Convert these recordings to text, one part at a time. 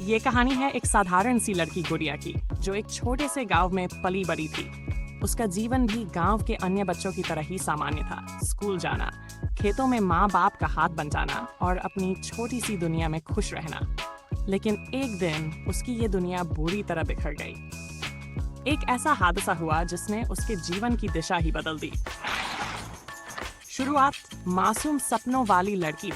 ये कहानी है एक साधारण सी लड़की गुड़िया की, जो एक छोटे से गांव में पली बड़ी थी। उसका जीवन भी गांव के अन्य बच्चों की तरह ही सामान्य था। स्कूल जाना, खेतों में माँ बाप का हाथ बंटाना और अपनी छोटी सी दुनिया में खुश रहना। लेकिन एक दिन उसकी ये दुनिया बुरी तरह बिखर गई। एक ऐसा हादसा हुआ जिसने उसके जीवन की दिशा ही बदल दी। शुरुआत मासूम सपनों वाली लड़की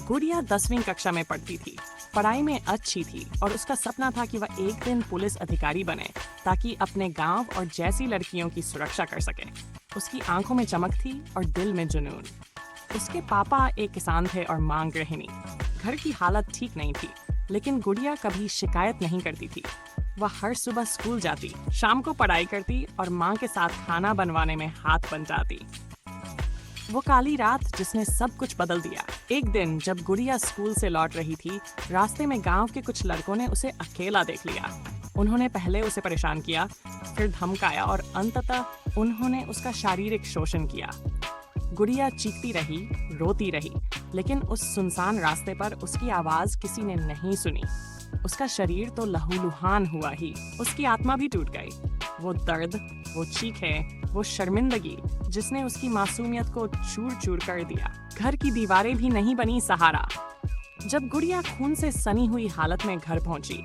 गुड़िया 10वीं कक्षा में पढ़ती थी। पढ़ाई में अच्छी थी और उसका सपना था कि वह एक दिन पुलिस अधिकारी बने ताकि अपने गांव और जैसी लड़कियों की सुरक्षा कर सके। उसकी आंखों में चमक थी और दिल में जुनून। उसके पापा एक किसान थे और मां गृहिणी। घर की हालत ठीक नहीं थी, लेकिन गुड़िया कभी शिकायत नहीं करती थी। वह हर सुबह स्कूल जाती, शाम को पढ़ाई करती और मां के साथ खाना बनवाने में हाथ बंटाती। वो काली रात जिसने सब कुछ बदल दिया। एक दिन जब गुड़िया स्कूल से लौट रही थी, रास्ते में गांव के कुछ लड़कों ने उसे अकेला देख लिया। उन्होंने पहले उसे परेशान किया, फिर धमकाया और अंततः उन्होंने उसका शारीरिक शोषण किया। गुड़िया चीखती रही, रोती रही, लेकिन उस सुनसान रास्ते पर उसकी आवाज किसी ने नहीं सुनी। उसका शरीर तो लहूलुहान हुआ ही, उसकी आत्मा भी टूट गई। वो दर्द, वो चीखें, वो शर्मिंदगी जिसने उसकी मासूमियत को चूर चूर कर दिया। घर की दीवारें भी नहीं बनी सहारा। जब गुड़िया खून से सनी हुई हालत में घर पहुंची,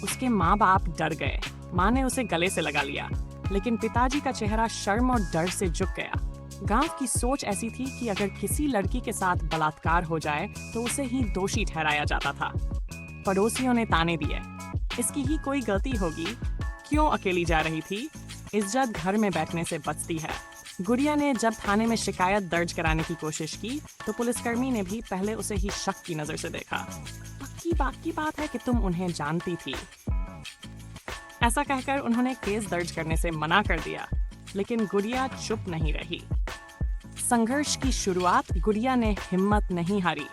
उसके माँ बाप डर गए। माँ ने उसे गले से लगा लिया, लेकिन पिताजी का चेहरा शर्म और डर से झुक गया। गांव की सोच ऐसी थी कि अगर किसी लड़की के साथ बलात्कार हो जाए तो उसे ही दोषी ठहराया जाता था। पड़ोसियों ने ताने दिए, इसकी ही कोई गलती होगी, क्यों अकेली जा रही थी, इज्जत घर में बैठने से बचती है। गुड़िया ने जब थाने में शिकायत दर्ज कराने की कोशिश की तो पुलिसकर्मी ने भी पहले उसे ही शक की नजर से देखा। पक्की बात है कि तुम उन्हें जानती थी, ऐसा कहकर उन्होंने केस दर्ज करने से मना कर दिया। लेकिन गुड़िया चुप नहीं रही। संघर्ष की शुरुआत गुड़िया ने हिम्मत नहीं हारी।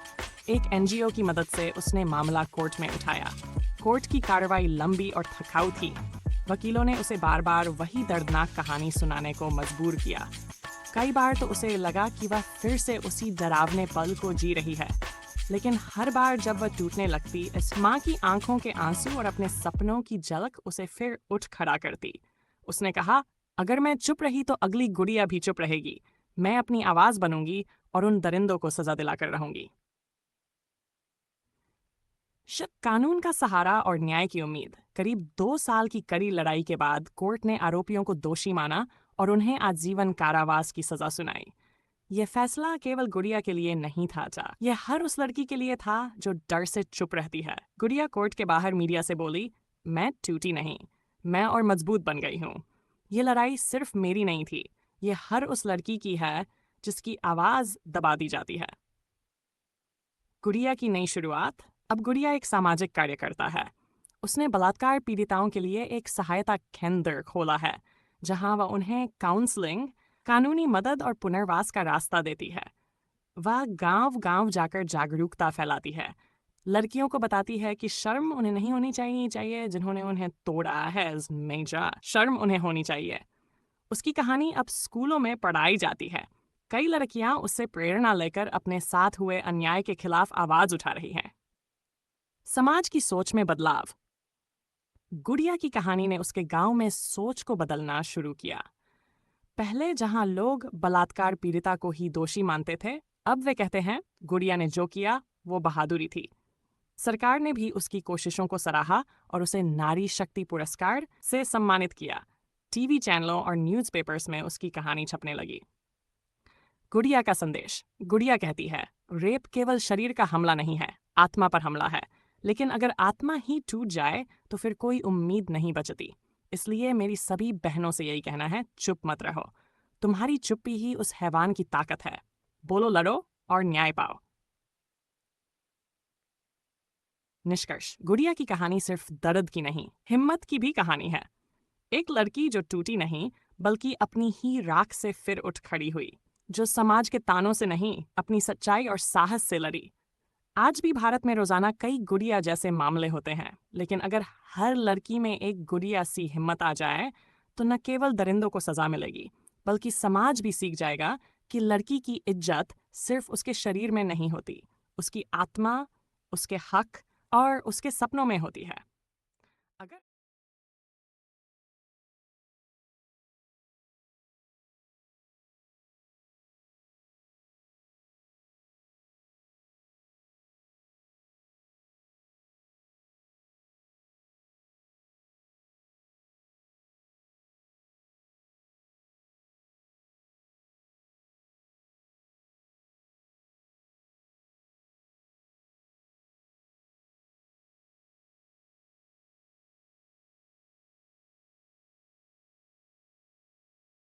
एक एनजीओ की मदद से उसने मामला कोर्ट में उठाया। कोर्ट की कार्रवाई लंबी और थकाऊ थी। वकीलों ने उसे बार बार वही दर्दनाक कहानी सुनाने को मजबूर किया। कई बार तो उसे लगा कि वह फिर से उसी डरावने पल को जी रही है। लेकिन हर बार जब वह टूटने लगती, इस माँ की आंखों के आंसू और अपने सपनों की झलक उसे फिर उठ खड़ा करती। उसने कहा, अगर मैं चुप रही तो अगली गुड़िया भी चुप रहेगी। मैं अपनी आवाज बनूंगी और उन दरिंदों को सजा दिलाकर रहूंगी। कानून का सहारा और न्याय की उम्मीद। करीब 2 साल की कड़ी लड़ाई के बाद कोर्ट ने आरोपियों को दोषी माना और उन्हें आजीवन कारावास की सजा सुनाई। यह फैसला केवल गुड़िया के लिए नहीं था, यह हर उस लड़की के लिए था जो डर से चुप रहती है। गुड़िया कोर्ट के बाहर मीडिया से बोली, मैं टूटी नहीं, मैं और मजबूत बन गई हूँ। ये लड़ाई सिर्फ मेरी नहीं थी, ये हर उस लड़की की है जिसकी आवाज दबा दी जाती है। गुड़िया की नई शुरुआत। अब गुड़िया एक सामाजिक कार्यकर्ता है। उसने बलात्कार पीड़िताओं के लिए एक सहायता केंद्र खोला है, जहां वह उन्हें काउंसलिंग, कानूनी मदद और पुनर्वास का रास्ता देती है। वह गांव-गांव जाकर जागरूकता फैलाती है। लड़कियों को बताती है कि शर्म उन्हें नहीं होनी चाहिए जिन्होंने उन्हें तोड़ा है। शर्म उन्हें होनी चाहिए। उसकी कहानी अब स्कूलों में पढ़ाई जाती है। कई लड़कियां उससे प्रेरणा लेकर अपने साथ हुए अन्याय के खिलाफ आवाज उठा रही हैं। समाज की सोच में बदलाव। गुड़िया की कहानी ने उसके गांव में सोच को बदलना शुरू किया। पहले जहां लोग बलात्कार पीड़िता को ही दोषी मानते थे, अब वे कहते हैं गुड़िया ने जो किया वो बहादुरी थी। सरकार ने भी उसकी कोशिशों को सराहा और उसे नारी शक्ति पुरस्कार से सम्मानित किया। टीवी चैनलों और न्यूज़पेपर्स में उसकी कहानी छपने लगी। गुड़िया का संदेश। गुड़िया कहती है, रेप केवल शरीर का हमला नहीं है, आत्मा पर हमला है। लेकिन अगर आत्मा ही टूट जाए तो फिर कोई उम्मीद नहीं बचती। इसलिए मेरी सभी बहनों से यही कहना है, चुप मत रहो। तुम्हारी चुप्पी ही उस हैवान की ताकत है। बोलो, लड़ो और न्याय पाओ। निष्कर्ष। गुड़िया की कहानी सिर्फ दर्द की नहीं, हिम्मत की भी कहानी है। एक लड़की जो टूटी नहीं, बल्कि अपनी ही राख से फिर उठ खड़ी हुई, जो समाज के तानों से नहीं, अपनी सच्चाई और साहस से लड़ी। आज भी भारत में रोजाना कई गुड़िया जैसे मामले होते हैं, लेकिन अगर हर लड़की में एक गुड़िया सी हिम्मत आ जाए तो न केवल दरिंदों को सजा मिलेगी, बल्कि समाज भी सीख जाएगा कि लड़की की इज्जत सिर्फ उसके शरीर में नहीं होती, उसकी आत्मा, उसके हक और उसके सपनों में होती है। अगर